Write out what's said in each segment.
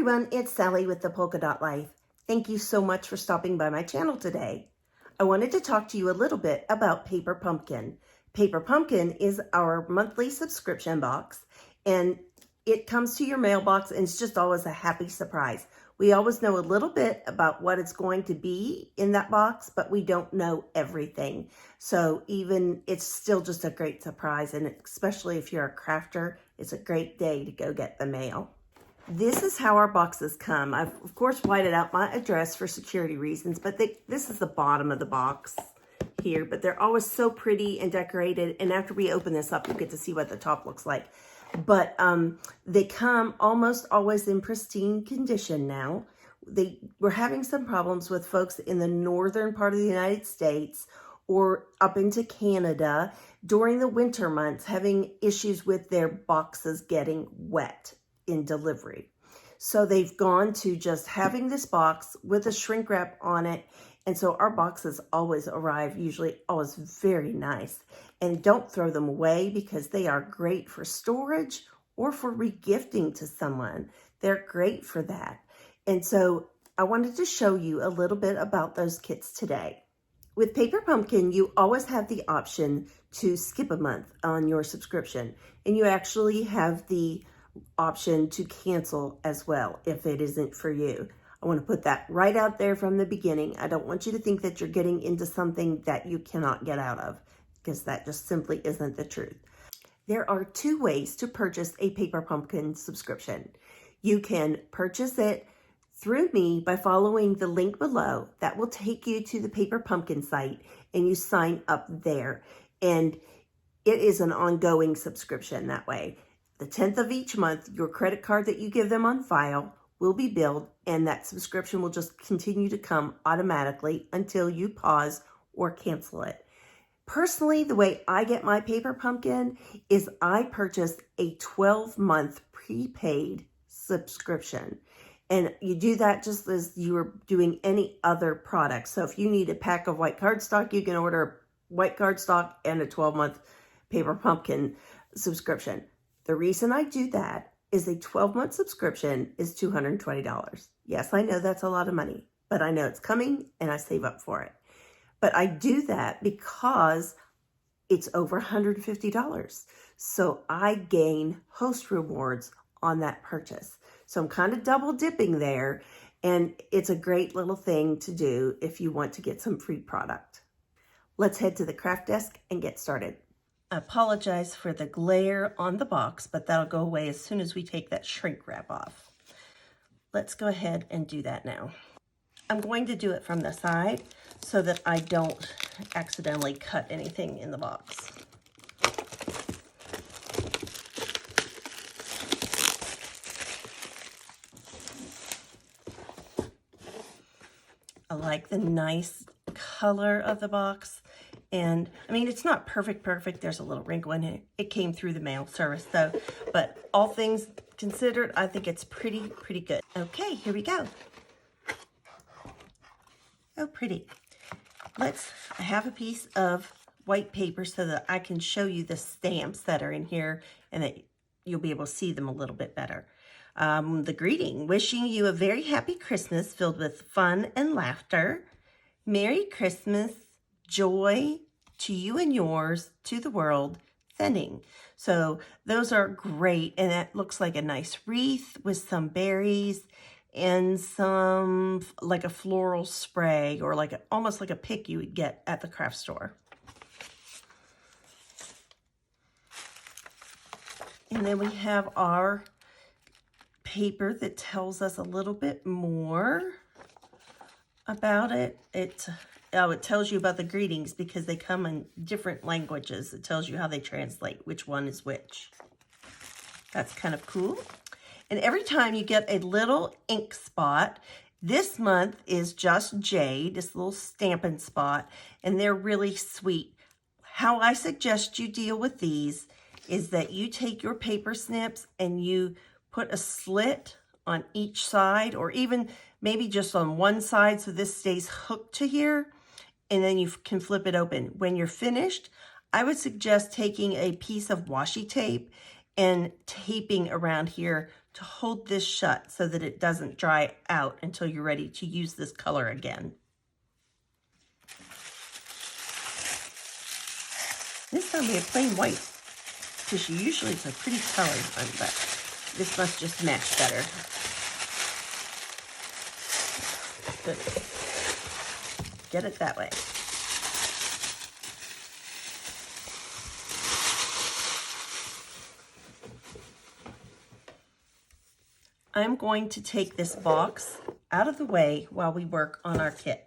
everyone, it's Sally with the Polka Dot Life. Thank you so much for stopping by my channel today. I wanted to talk to you a little bit about Paper Pumpkin. Paper Pumpkin is our monthly subscription box, and it comes to your mailbox and it's just always a happy surprise. We always know a little bit about what it's going to be in that box, but we don't know everything. So it's still just a great surprise, and especially if you're a crafter, it's a great day to go get the mail. This is how our boxes come. I've, of course, whited out my address for security reasons, but this is the bottom of the box here, but they're always so pretty and decorated, and after we open this up, you get to see what the top looks like. But they come almost always in pristine condition now. We're having some problems with folks in the northern part of the United States or up into Canada during the winter months having issues with their boxes getting wet in delivery. So they've gone to just having this box with a shrink wrap on it. And so our boxes always arrive, usually always very nice. And don't throw them away because they are great for storage or for regifting to someone. They're great for that. And so I wanted to show you a little bit about those kits today. With Paper Pumpkin, you always have the option to skip a month on your subscription. And you actually have the option to cancel as well if it isn't for you. I want to put that right out there from the beginning. I don't want you to think that you're getting into something that you cannot get out of, because that just simply isn't the truth. There are two ways to purchase a Paper Pumpkin subscription. You can purchase it through me by following the link below. That will take you to the Paper Pumpkin site and you sign up there. And it is an ongoing subscription that way. The 10th of each month, your credit card that you give them on file will be billed, and that subscription will just continue to come automatically until you pause or cancel it. Personally, the way I get my Paper Pumpkin is I purchase a 12-month prepaid subscription. And you do that just as you are doing any other product. So if you need a pack of white cardstock, you can order white cardstock and a 12-month Paper Pumpkin subscription. The reason I do that is a 12-month subscription is $220. Yes, I know that's a lot of money, but I know it's coming and I save up for it. But I do that because it's over $150. So I gain host rewards on that purchase. So I'm kind of double dipping there, and it's a great little thing to do if you want to get some free product. Let's head to the craft desk and get started. I apologize for the glare on the box, but that'll go away as soon as we take that shrink wrap off. Let's go ahead and do that now. I'm going to do it from the side so that I don't accidentally cut anything in the box. I like the nice color of the box. And I mean, it's not perfect. There's a little wrinkle in it. It came through the mail service though, but all things considered, I think it's pretty good. Okay, here we go. Oh, pretty. I have a piece of white paper so that I can show you the stamps that are in here and that you'll be able to see them a little bit better. The greeting, wishing you a very happy Christmas filled with fun and laughter. Merry Christmas, joy to you and yours, to the world, thinning. So those are great, and that looks like a nice wreath with some berries and some like a floral spray, or like almost like a pick you would get at the craft store. And then we have our paper that tells us a little bit more about it. It tells you about the greetings because they come in different languages. It tells you how they translate, which one is which. That's kind of cool. And every time you get a little ink spot, this month is Just Jade, this little Stampin' spot, and they're really sweet. How I suggest you deal with these is that you take your paper snips and you put a slit on each side, or even maybe just on one side so this stays hooked to here, and then you can flip it open. When you're finished, I would suggest taking a piece of washi tape and taping around here to hold this shut so that it doesn't dry out until you're ready to use this color again. This time we have plain white, because usually it's a pretty colored one, but this must just match better. Good. Get it that way. I'm going to take this box out of the way while we work on our kit.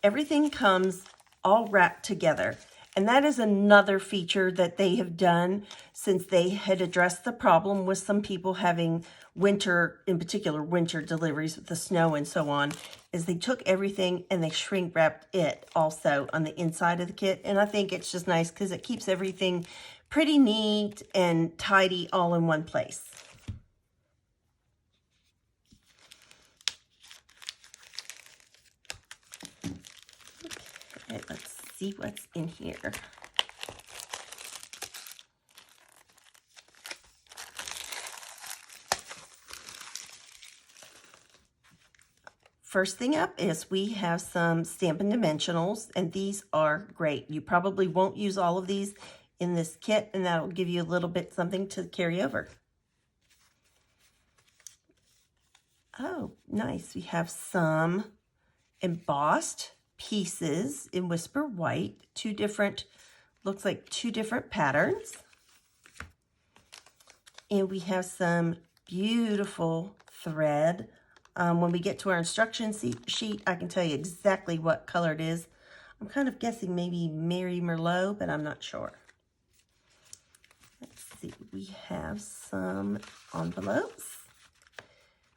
Everything comes all wrapped together, and that is another feature that they have done since they had addressed the problem with some people having winter, in particular winter deliveries with the snow and so on, is they took everything and they shrink wrapped it also on the inside of the kit. And I think it's just nice because it keeps everything pretty neat and tidy all in one place. Okay, let's see what's in here. First thing up is we have some Stampin' Dimensionals, and these are great. You probably won't use all of these in this kit, and that will give you a little bit something to carry over. Oh, nice. We have some embossed pieces in Whisper White, looks like two different patterns. And we have some beautiful thread. When we get to our instruction sheet, I can tell you exactly what color it is. I'm kind of guessing maybe Mary Merlot, but I'm not sure. Let's see, we have some envelopes.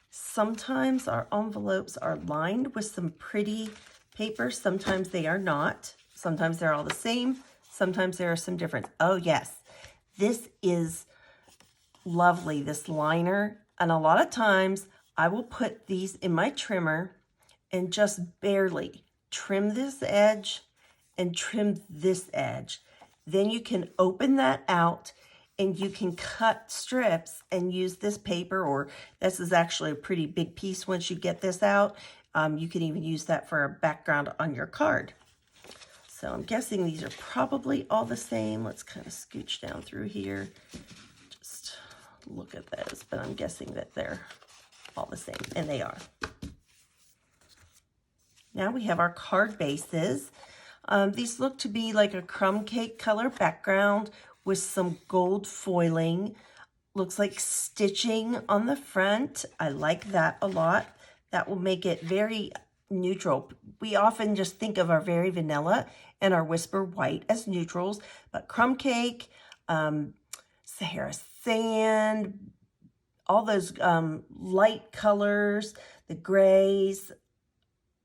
Sometimes our envelopes are lined with some pretty paper. Sometimes they are not. Sometimes they're all the same. Sometimes there are some difference. Oh yes, this is lovely, this liner. And a lot of times I will put these in my trimmer and just barely trim this edge and trim this edge. Then you can open that out and you can cut strips and use this paper, or this is actually a pretty big piece once you get this out. You can even use that for a background on your card. So I'm guessing these are probably all the same. Let's kind of scooch down through here. Just look at those, but I'm guessing that they're all the same, and they are. Now we have our card bases. These look to be like a crumb cake color background with some gold foiling. Looks like stitching on the front. I like that a lot. That will make it very neutral. We often just think of our Very Vanilla and our Whisper White as neutrals, but crumb cake, Sahara Sand, all those light colors, the grays.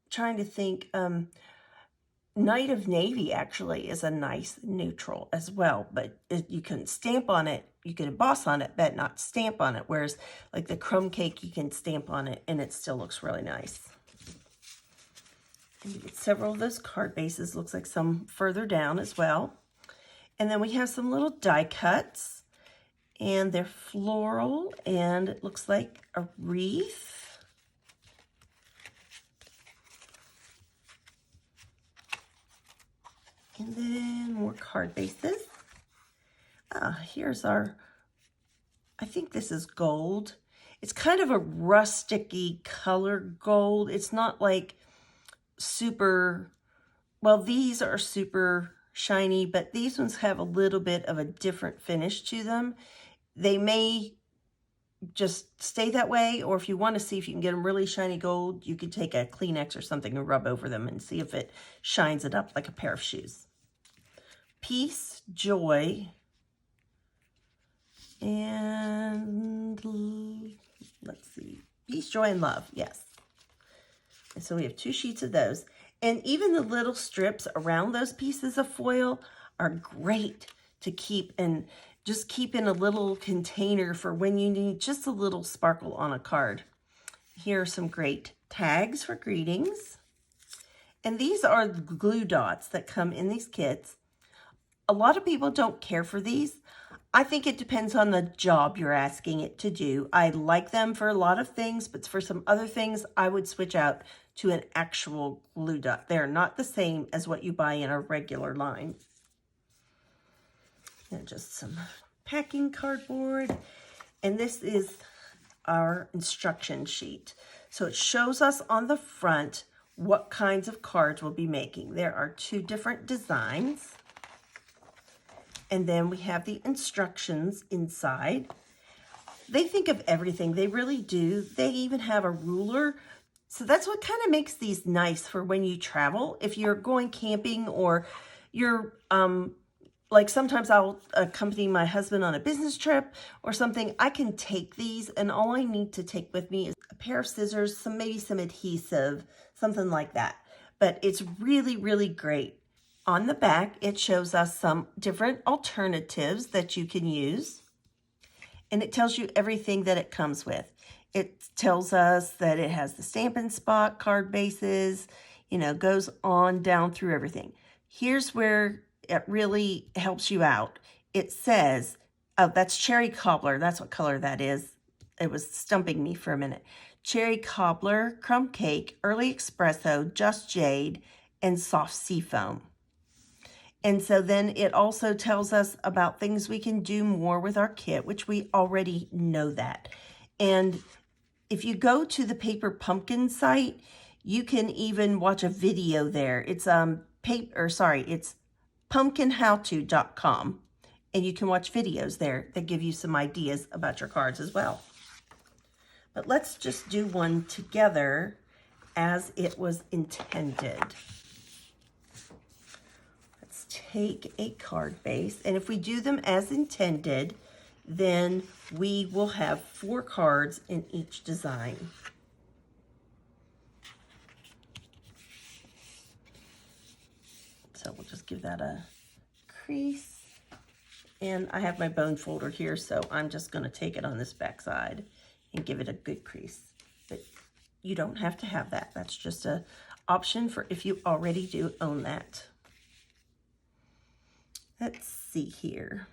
Trying to think, Night of Navy actually is a nice neutral as well, but you can stamp on it, you can emboss on it, but not stamp on it, whereas like the crumb cake, you can stamp on it and it still looks really nice. And you get several of those card bases, looks like some further down as well. And then we have some little die cuts, and they're floral, and it looks like a wreath. And then more card bases. Here's our, I think this is gold. It's kind of a rusticy color gold. It's not like super, well, these are super shiny, but these ones have a little bit of a different finish to them. They may just stay that way, or if you want to see if you can get them really shiny gold, you could take a Kleenex or something and rub over them and see if it shines it up like a pair of shoes. Peace, joy, and let's see, peace, joy, and love, yes. And so we have 2 sheets of those. And even the little strips around those pieces of foil are great to keep, and just keep in a little container for when you need just a little sparkle on a card. Here are some great tags for greetings. And these are the glue dots that come in these kits. A lot of people don't care for these. I think it depends on the job you're asking it to do. I like them for a lot of things, but for some other things, I would switch out to an actual glue dot. They're not the same as what you buy in a regular line. And just some packing cardboard. And this is our instruction sheet. So it shows us on the front what kinds of cards we'll be making. There are 2 different designs. And then we have the instructions inside. They think of everything. They really do. They even have a ruler. So that's what kind of makes these nice for when you travel. If you're going camping or you're, like sometimes I'll accompany my husband on a business trip or something. I can take these and all I need to take with me is a pair of scissors, maybe some adhesive, something like that. But it's really, really great. On the back, it shows us some different alternatives that you can use. And it tells you everything that it comes with. It tells us that it has the Stampin' Spot card bases, you know, goes on down through everything. Here's where it really helps you out. It says, oh, that's Cherry Cobbler. That's what color that is. It was stumping me for a minute. Cherry Cobbler, Crumb Cake, Early Espresso, Just Jade, and Soft Seafoam. And so then it also tells us about things we can do more with our kit, which we already know that. And if you go to the Paper Pumpkin site, you can even watch a video there. It's it's pumpkinhowto.com, and you can watch videos there that give you some ideas about your cards as well. But let's just do one together as it was intended. Take a card base, and if we do them as intended, then we will have 4 cards in each design. So we'll just give that a crease, and I have my bone folder here, so I'm just going to take it on this back side and give it a good crease. But you don't have to have that. That's just an option for if you already do own that. Let's see here.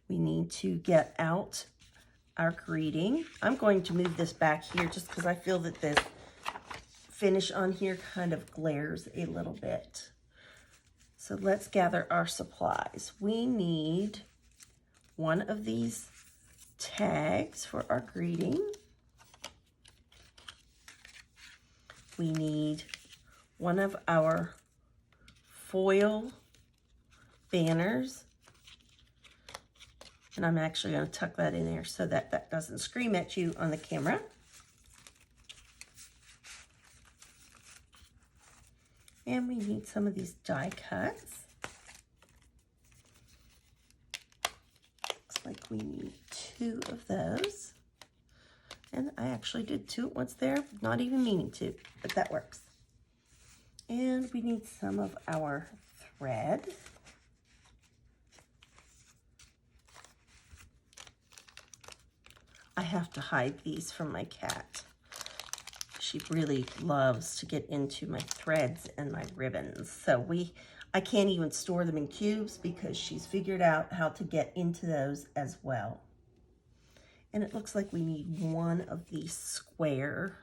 We need to get out our greeting. I'm going to move this back here just because I feel that this finish on here kind of glares a little bit. So let's gather our supplies. We need one of these tags for our greeting. We need one of our foil banners, and I'm actually going to tuck that in there so that that doesn't scream at you on the camera. And we need some of these die cuts. Looks like we need 2 of those, and I actually did 2 at once there, not even meaning to, but that works. And we need some of our thread. I have to hide these from my cat. She really loves to get into my threads and my ribbons. So I can't even store them in cubes because she's figured out how to get into those as well. And it looks like we need 1 of these square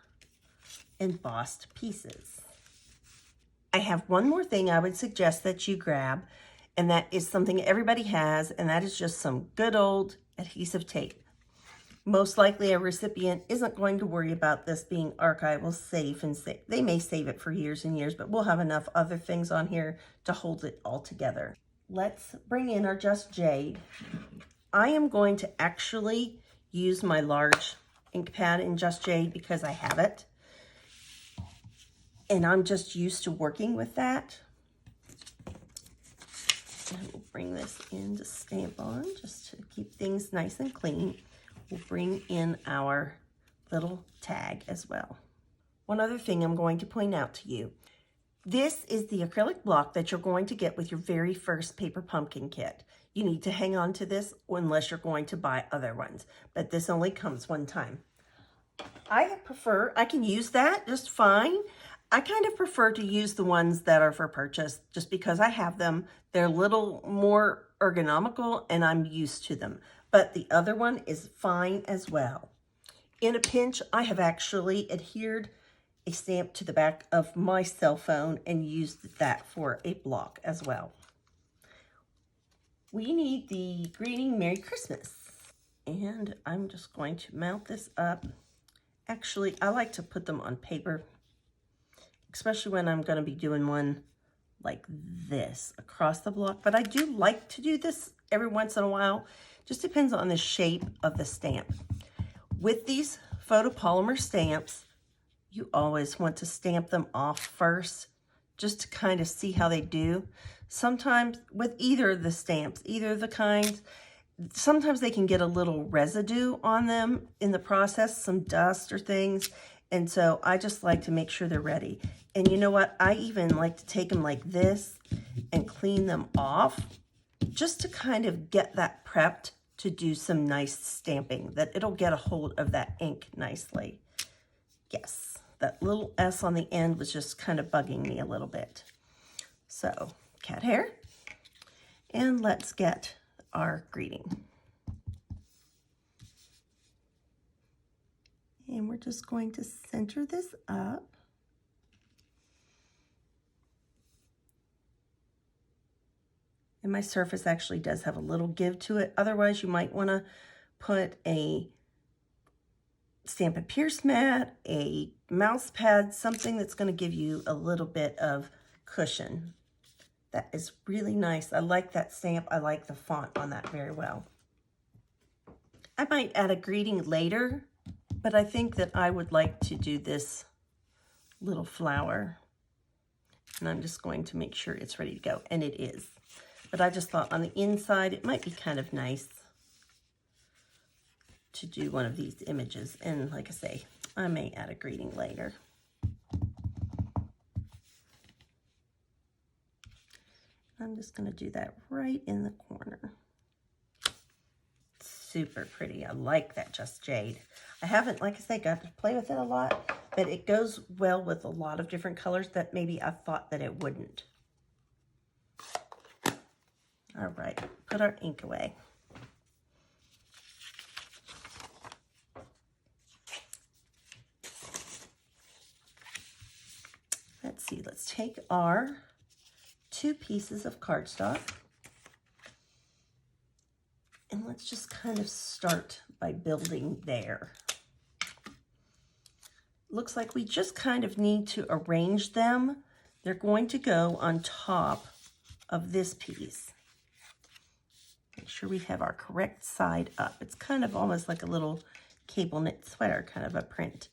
embossed pieces. I have one more thing I would suggest that you grab, and that is something everybody has, and that is just some good old adhesive tape. Most likely a recipient isn't going to worry about this being archival safe, and they may save it for years and years, but we'll have enough other things on here to hold it all together. Let's bring in our Just Jade. I am going to actually use my large ink pad in Just Jade because I have it. And I'm just used to working with that. And we'll bring this in to stamp on just to keep things nice and clean. We'll bring in our little tag as well. One other thing I'm going to point out to you. This is the acrylic block that you're going to get with your very first Paper Pumpkin kit. You need to hang on to this unless you're going to buy other ones, but this only comes one time. I can use that just fine. I kind of prefer to use the ones that are for purchase just because I have them. They're a little more ergonomical and I'm used to them. But the other one is fine as well. In a pinch, I have actually adhered a stamp to the back of my cell phone and used that for a block as well. We need the greeting Merry Christmas. And I'm just going to mount this up. Actually, I like to put them on paper, especially when I'm going to be doing one like this across the block. But I do like to do this every once in a while. Just depends on the shape of the stamp. With these photopolymer stamps, you always want to stamp them off first just to kind of see how they do. Sometimes with either of the stamps, either of the kinds, sometimes they can get a little residue on them in the process, some dust or things. And so I just like to make sure they're ready. And you know what? I even like to take them like this and clean them off just to kind of get that prepped to do some nice stamping, that it'll get a hold of that ink nicely. Yes, that little S on the end was just kind of bugging me a little bit. So, cat hair. And let's get our greeting. And we're just going to center this up. And my surface actually does have a little give to it. Otherwise, you might want to put a Stampin' Pierce mat, a mouse pad, something that's going to give you a little bit of cushion. That is really nice. I like that stamp. I like the font on that very well. I might add a greeting later, but I think that I would like to do this little flower. And I'm just going to make sure it's ready to go. And it is. But I just thought on the inside, it might be kind of nice to do one of these images. And like I say, I may add a greeting later. I'm just going to do that right in the corner. Super pretty. I like that Just Jade. I haven't, like I say, got to play with it a lot, but it goes well with a lot of different colors that maybe I thought that it wouldn't. All right, put our ink away. Let's see, let's take our 2 pieces of cardstock and let's just kind of start by building there. Looks like we just kind of need to arrange them. They're going to go on top of this piece. Make sure we have our correct side up. It's kind of almost like a little cable knit sweater kind of a print.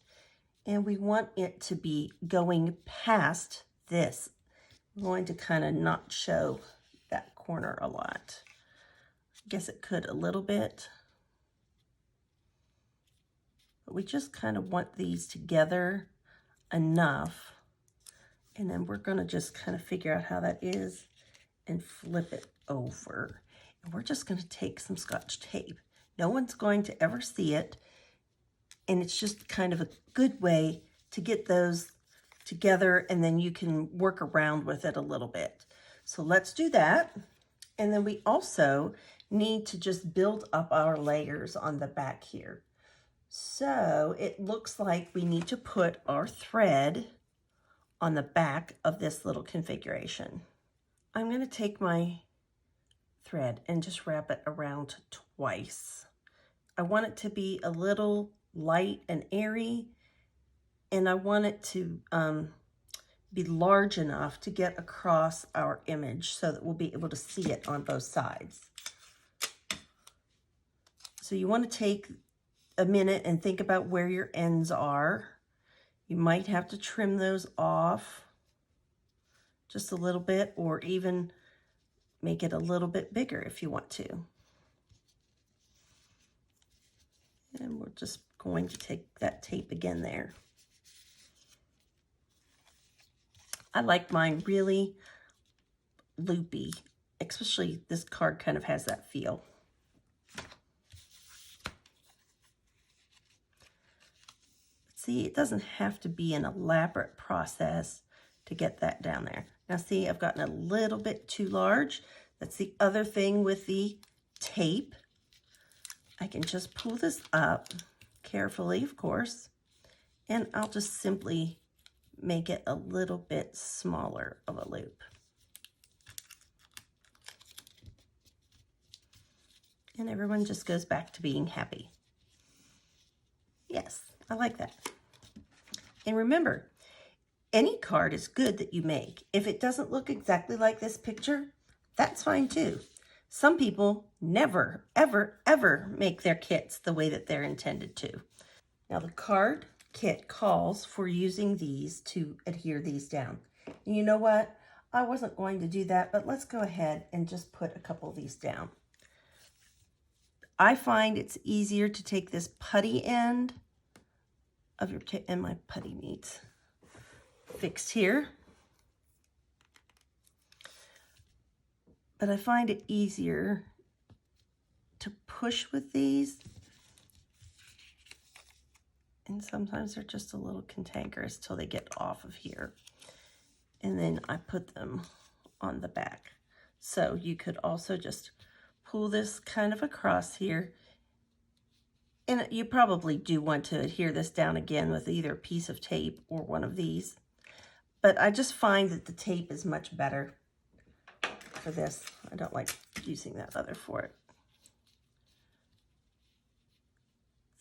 And we want it to be going past this. I'm going to kind of not show that corner a lot. I guess it could a little bit. But we just kind of want these together enough. And then we're going to just kind of figure out how that is and flip it over. And we're just going to take some Scotch tape. No one's going to ever see it. And it's just kind of a good way to get those together, and then you can work around with it a little bit. So let's do that. And then we also need to just build up our layers on the back here. So it looks like we need to put our thread on the back of this little configuration. I'm going to take my thread and just wrap it around twice. I want it to be a little light and airy, and I want it to be large enough to get across our image so that we'll be able to see it on both sides. So you want to take a minute and think about where your ends are. You might have to trim those off just a little bit, or even make it a little bit bigger if you want to. And we're just going to take that tape again there. I like mine really loopy, especially this card kind of has that feel. See, it doesn't have to be an elaborate process to get that down there. Now see, I've gotten a little bit too large, That's the other thing with the tape. I can just pull this up carefully, of course, and I'll just simply make it a little bit smaller of a loop. And everyone just goes back to being happy. Yes, I like that. And remember, any card is good that you make. If it doesn't look exactly like this picture, that's fine too. Some people never, ever, ever make their kits the way that they're intended to. Now the card kit calls for using these to adhere these down. And you know what? I wasn't going to do that, but let's go ahead and just put a couple of these down. I find it's easier to take this putty end of your tape, and my putty needs fixed here. But I find it easier to push with these. And sometimes they're just a little cantankerous till they get off of here. And then I put them on the back. So you could also just pull this kind of across here. And you probably do want to adhere this down again with either a piece of tape or one of these. But I just find that the tape is much better for this. I don't like using that other for it.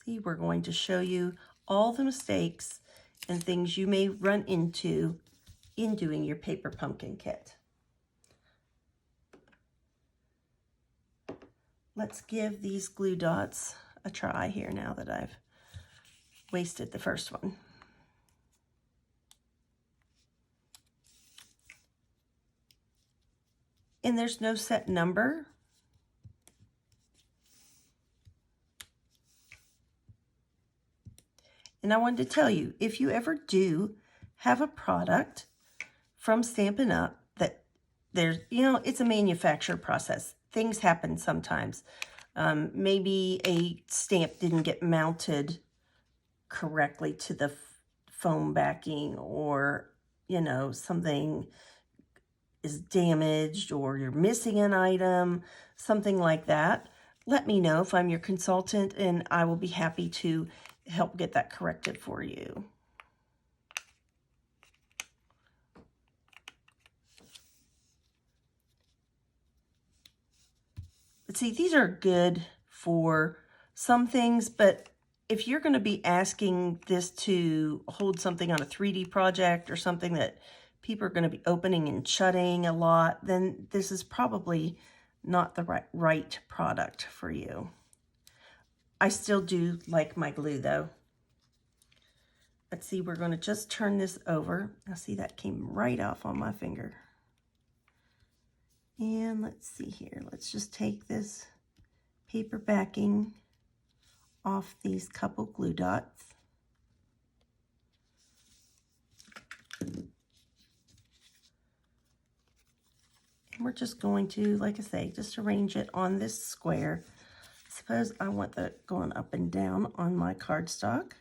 See, we're going to show you all the mistakes and things you may run into in doing your paper pumpkin kit. Let's give these glue dots a try here now that I've wasted the first one. And there's no set number. And I wanted to tell you, if you ever do have a product from Stampin' Up that there's, you know, it's a manufacture process. Things happen sometimes. Maybe a stamp didn't get mounted correctly to the foam backing, or, you know, something is damaged, or you're missing an item, something like that. Let me know if I'm your consultant, and I will be happy to help get that corrected for you. But see, these are good for some things, but if you're going to be asking this to hold something on a 3D project or something that people are going to be opening and shutting a lot, then this is probably not the right product for you. I still do like my glue though. Let's see, we're going to just turn this over. Now see, that came right off on my finger. And let's see here. Let's just take this paper backing off these couple glue dots. And we're just going to, like I say, just arrange it on this square. Suppose I want that going up and down on my cardstock.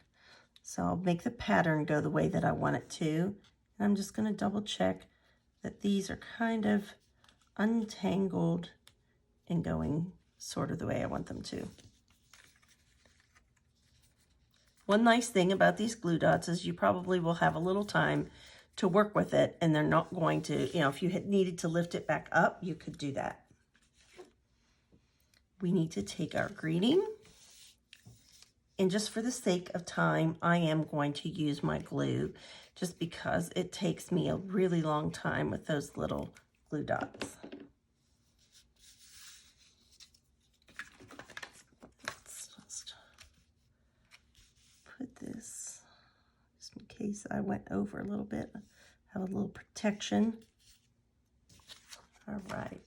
So I'll make the pattern go the way that I want it to. And I'm just going to double check that these are kind of untangled and going sort of the way I want them to. One nice thing about these glue dots is you probably will have a little time to work with it, and they're not going to, you know, if you had needed to lift it back up, you could do that. We need to take our greeting, and just for the sake of time, I am going to use my glue just because it takes me a really long time with those little glue dots. Let's just put this, just in case I went over a little bit, have a little protection. All right.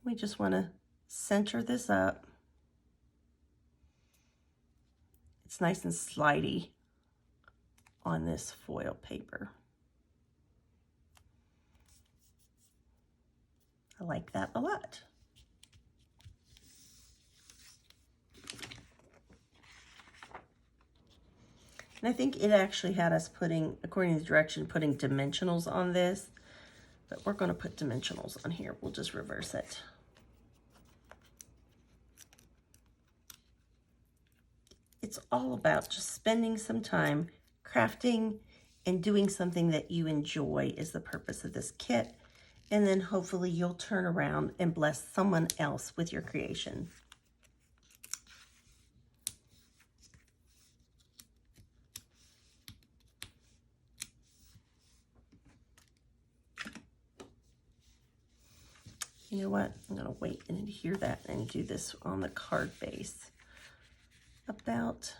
We just want to center this up. It's nice and slidey on this foil paper. I like that a lot. And I think it actually had us putting, according to the direction, putting dimensionals on this. But we're going to put dimensionals on here. We'll just reverse it. It's all about just spending some time crafting and doing something that you enjoy is the purpose of this kit. And then hopefully you'll turn around and bless someone else with your creation. You know what? I'm going to wait and adhere that and do this on the card base. About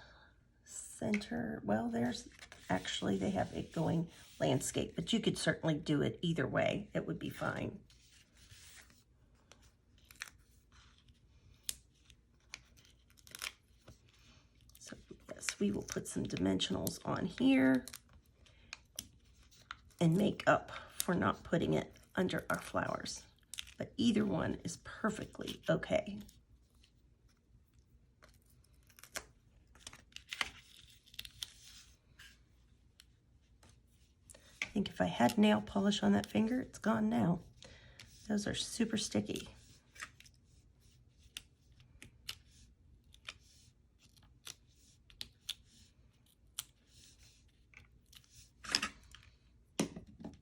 center. Well, there's actually, they have it going landscape, but you could certainly do it either way. It would be fine. So yes, we will put some dimensionals on here and make up for not putting it under our flowers. But either one is perfectly okay. I think if I had nail polish on that finger, it's gone now. Those are super sticky.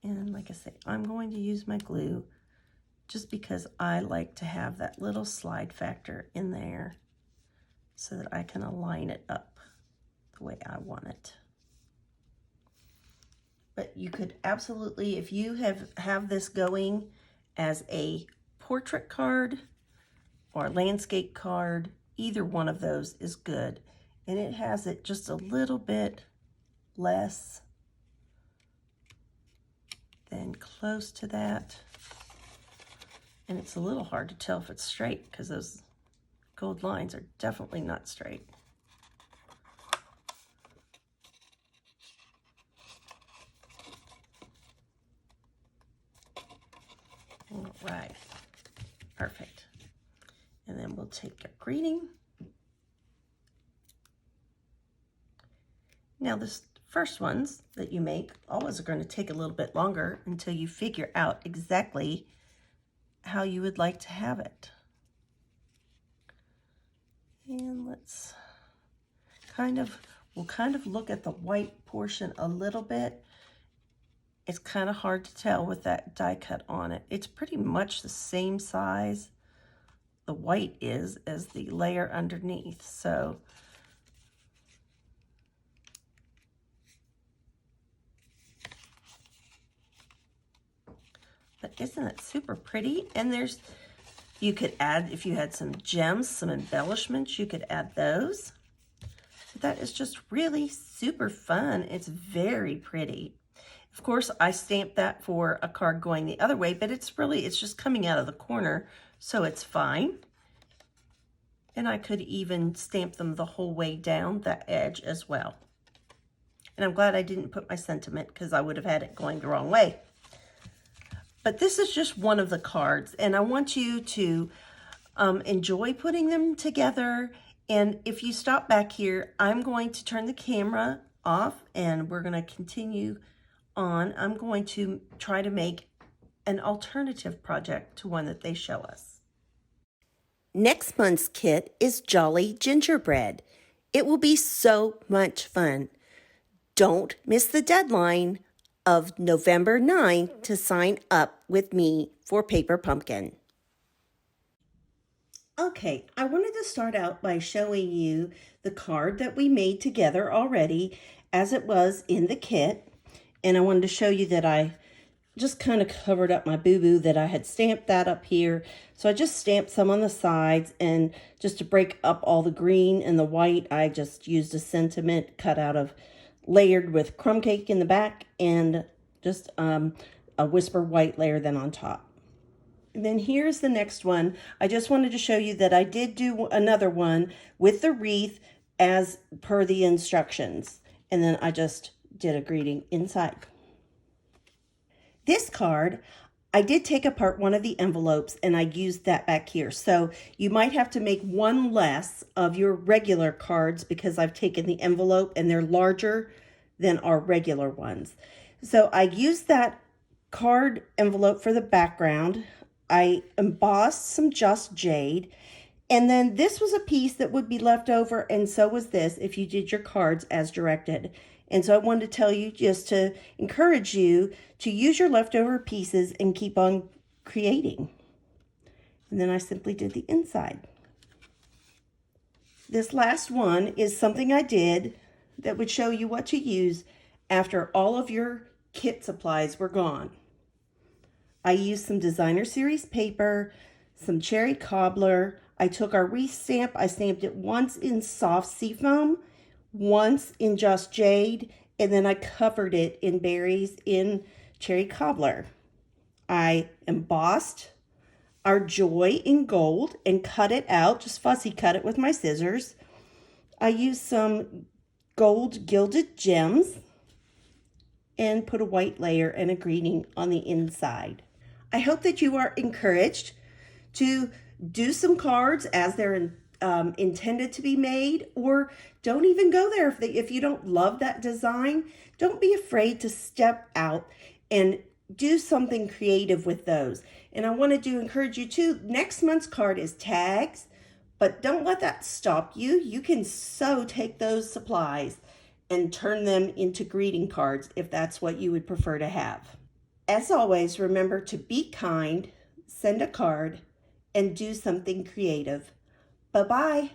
And like I say, I'm going to use my glue just because I like to have that little slide factor in there so that I can align it up the way I want it. But you could absolutely, if you have this going as a portrait card or landscape card, either one of those is good. And it has it just a little bit less than close to that. And it's a little hard to tell if it's straight because those gold lines are definitely not straight. All right, perfect. And then we'll take our greeting. Now this first ones that you make always are going to take a little bit longer until you figure out exactly how you would like to have it. And let's we'll kind of look at the white portion a little bit. It's kind of hard to tell with that die cut on it. It's pretty much the same size, the white is, as the layer underneath. So but isn't it super pretty? And there's, you could add, if you had some gems, some embellishments, you could add those. That is just really super fun. It's very pretty. Of course, I stamped that for a card going the other way, but it's just coming out of the corner, so it's fine. And I could even stamp them the whole way down that edge as well. And I'm glad I didn't put my sentiment because I would have had it going the wrong way. But this is just one of the cards, and I want you to enjoy putting them together. And if you stop back here, I'm going to turn the camera off and we're going to continue on. I'm going to try to make an alternative project to one that they show us. Next month's kit is Jolly Gingerbread. It will be so much fun. Don't miss the deadline of November 9th to sign up with me for Paper Pumpkin. Okay, I wanted to start out by showing you the card that we made together already as it was in the kit. And I wanted to show you that I just kind of covered up my boo-boo that I had stamped that up here. So I just stamped some on the sides, and just to break up all the green and the white, I just used a sentiment cut out of layered with crumb cake in the back and just a whisper white layer then on top. And then here's the next one. I just wanted to show you that I did do another one with the wreath as per the instructions. And then I just did a greeting inside. This card, I did take apart one of the envelopes and I used that back here. So you might have to make one less of your regular cards because I've taken the envelope and they're larger than our regular ones. So I used that card envelope for the background. I embossed some Just Jade. And then this was a piece that would be left over, and so was this if you did your cards as directed. And so I wanted to tell you, just to encourage you to use your leftover pieces and keep on creating. And then I simply did the inside. This last one is something I did that would show you what to use after all of your kit supplies were gone. I used some designer series paper, some cherry cobbler. I took our wreath stamp. I stamped it once in soft seafoam, once in Just Jade, and then I covered it in berries in cherry cobbler. I embossed our joy in gold and cut it out, just fussy cut it with my scissors. I used some gold gilded gems and put a white layer and a greeting on the inside. I hope that you are encouraged to do some cards as they're intended to be made, or don't even go there. If you don't love that design, don't be afraid to step out and do something creative with those. And I wanted to encourage you too, next month's card is tags, but don't let that stop you. You can take those supplies and turn them into greeting cards if that's what you would prefer to have. As always, remember to be kind, send a card, and do something creative. Bye-bye.